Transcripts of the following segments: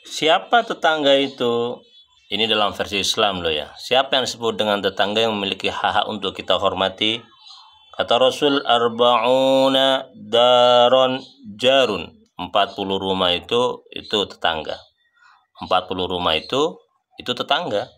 Siapa tetangga itu? Ini dalam versi Islam loh ya. Siapa yang disebut dengan tetangga yang memiliki hak untuk kita hormati? Kata Rasul, arba'una daron jarun. 40 rumah itu tetangga. 40 rumah itu tetangga.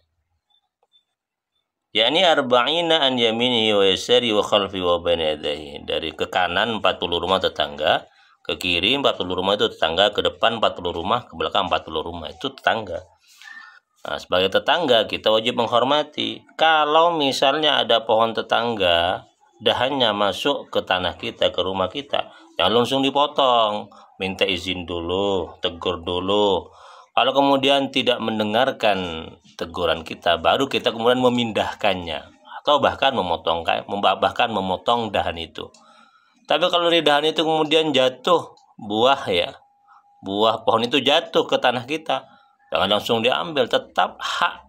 Yakni arba'ina an yaminihi wa yasari wa khalfi wa baina yadayhi. Dari ke kanan 40 rumah tetangga, ke kiri 40 rumah itu tetangga, ke depan 40 rumah, ke belakang 40 rumah itu tetangga. Nah, sebagai tetangga kita wajib menghormati. Kalau misalnya ada pohon tetangga, dahannya masuk ke tanah kita, ke rumah kita, jangan langsung dipotong, minta izin dulu, tegur dulu. Kalau kemudian tidak mendengarkan teguran kita, baru kita kemudian memindahkannya atau bahkan memotong dahan itu. Tapi kalau di dahan itu kemudian jatuh buah pohon itu jatuh ke tanah kita, jangan langsung diambil. Tetap hak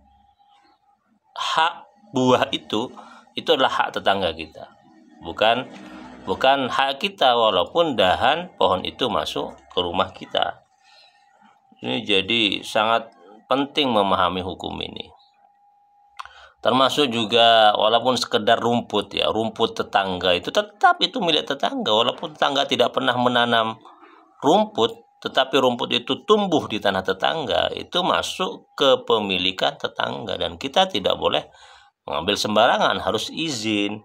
buah itu adalah hak tetangga kita, bukan hak kita, walaupun dahan pohon itu masuk ke rumah kita. Ini jadi sangat penting memahami hukum ini. Termasuk juga walaupun sekedar rumput tetangga itu tetap itu milik tetangga, walaupun tetangga tidak pernah menanam rumput, tetapi rumput itu tumbuh di tanah tetangga, itu masuk ke pemilikan tetangga dan kita tidak boleh mengambil sembarangan, harus izin.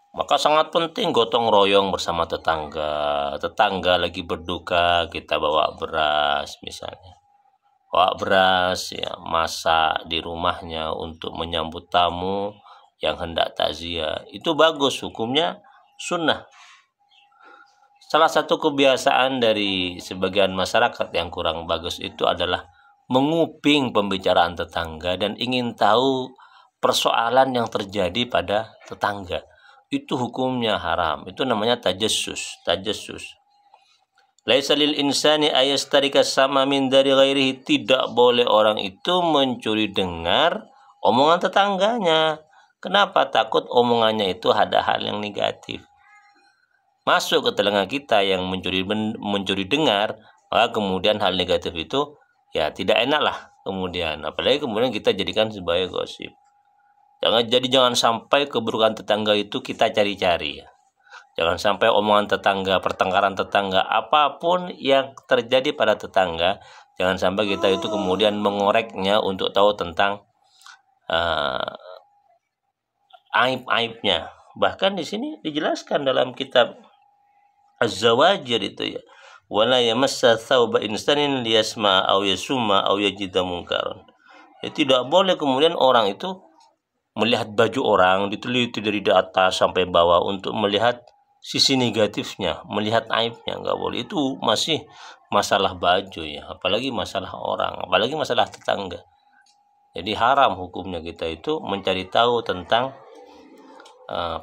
Maka sangat penting gotong royong bersama tetangga. Tetangga lagi berduka, kita bawa beras misalnya. Masak di rumahnya untuk menyambut tamu yang hendak takziah. Itu bagus, hukumnya sunnah. Salah satu kebiasaan dari sebagian masyarakat yang kurang bagus itu adalah menguping pembicaraan tetangga dan ingin tahu persoalan yang terjadi pada tetangga. Itu hukumnya haram. Itu namanya tajassus. Laisa lil insani ayastarika sama min dari ghairihi. Tidak boleh orang itu mencuri dengar omongan tetangganya. Kenapa? Takut omongannya itu ada hal yang negatif masuk ke telinga kita yang mencuri dengar, maka kemudian hal negatif itu ya tidak enak lah kemudian, apalagi kemudian kita jadikan sebagai gosip. Jangan sampai keburukan tetangga itu kita cari-cari ya. Jangan sampai omongan tetangga, pertengkaran tetangga, apapun yang terjadi pada tetangga, jangan sampai kita itu kemudian mengoreknya untuk tahu tentang aib-aibnya. Bahkan di sini dijelaskan dalam kitab Az-Zawajir itu ya, wala yamassa thawba insanin liyasma aw yasuma aw yajida munkaran. Ya, tidak boleh kemudian orang itu melihat baju orang, diteliti dari atas sampai bawah untuk melihat sisi negatifnya, melihat aibnya, nggak boleh. Itu masih masalah baju ya, apalagi masalah orang, apalagi masalah tetangga. Jadi haram hukumnya kita itu mencari tahu tentang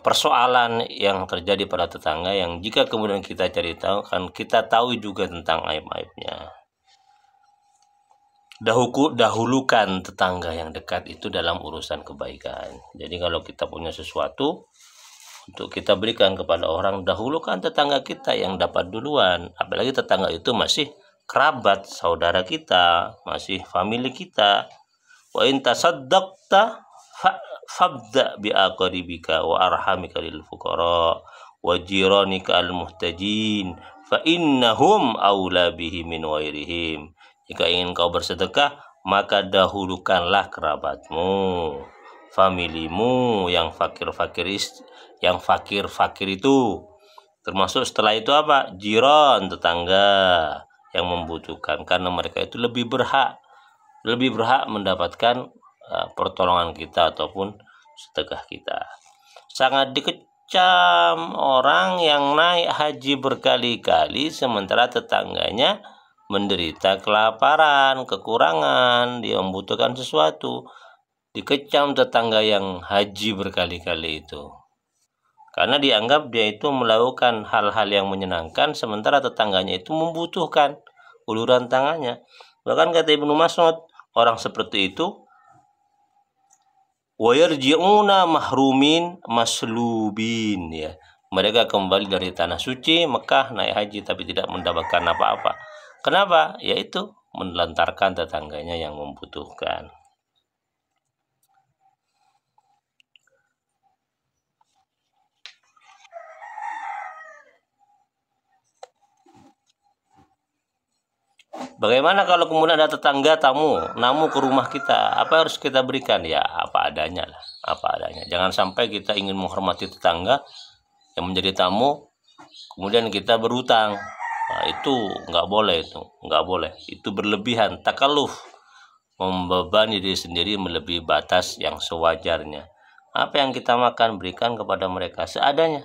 persoalan yang terjadi pada tetangga, yang jika kemudian kita cari tahu kan kita tahu juga tentang aib-aibnya. Dahulukan tetangga yang dekat itu dalam urusan kebaikan. Jadi kalau kita punya sesuatu untuk kita berikan kepada orang, dahulukan tetangga kita yang dapat duluan. Apalagi tetangga itu masih kerabat, saudara kita, masih famili kita. Wa in tasaddaqta fabda bi aqribika wa arhamika lil fuqara wa jiranika al muhtajin fa innahum aula bihi min ghairihim. Jika ingin kau bersedekah, maka dahulukanlah kerabatmu, familimu yang fakir-fakir itu. Termasuk setelah itu apa? Jiran, tetangga yang membutuhkan, karena mereka itu lebih berhak mendapatkan pertolongan kita ataupun sedekah kita. Sangat dikecam orang yang naik haji berkali-kali sementara tetangganya menderita kelaparan, kekurangan, dia membutuhkan sesuatu. Dikecam tetangga yang haji berkali-kali itu, karena dianggap dia itu melakukan hal-hal yang menyenangkan sementara tetangganya itu membutuhkan uluran tangannya. Bahkan kata Ibnu Mas'ud, orang seperti itu wayarji'una mahrumin maslubin ya. Mereka kembali dari tanah suci Mekah naik haji tapi tidak mendapatkan apa-apa. Kenapa? Yaitu menelantarkan tetangganya yang membutuhkan. Bagaimana kalau kemudian ada tetangga namu ke rumah kita, apa harus kita berikan? Ya apa adanya lah, apa adanya. Jangan sampai kita ingin menghormati tetangga yang menjadi tamu, kemudian kita berutang. Nah, itu nggak boleh, itu berlebihan, takalluf, membebani diri sendiri melebihi batas yang sewajarnya. Apa yang kita makan berikan kepada mereka seadanya.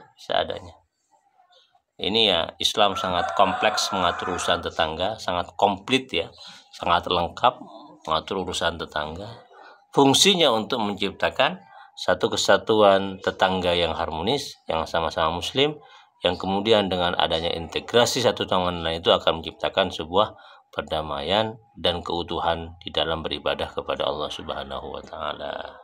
Ini ya, Islam sangat kompleks mengatur urusan tetangga, sangat komplit ya, sangat lengkap mengatur urusan tetangga. Fungsinya untuk menciptakan satu kesatuan tetangga yang harmonis, yang sama-sama muslim, yang kemudian dengan adanya integrasi satu dengan lain itu akan menciptakan sebuah perdamaian dan keutuhan di dalam beribadah kepada Allah Subhanahu wa taala.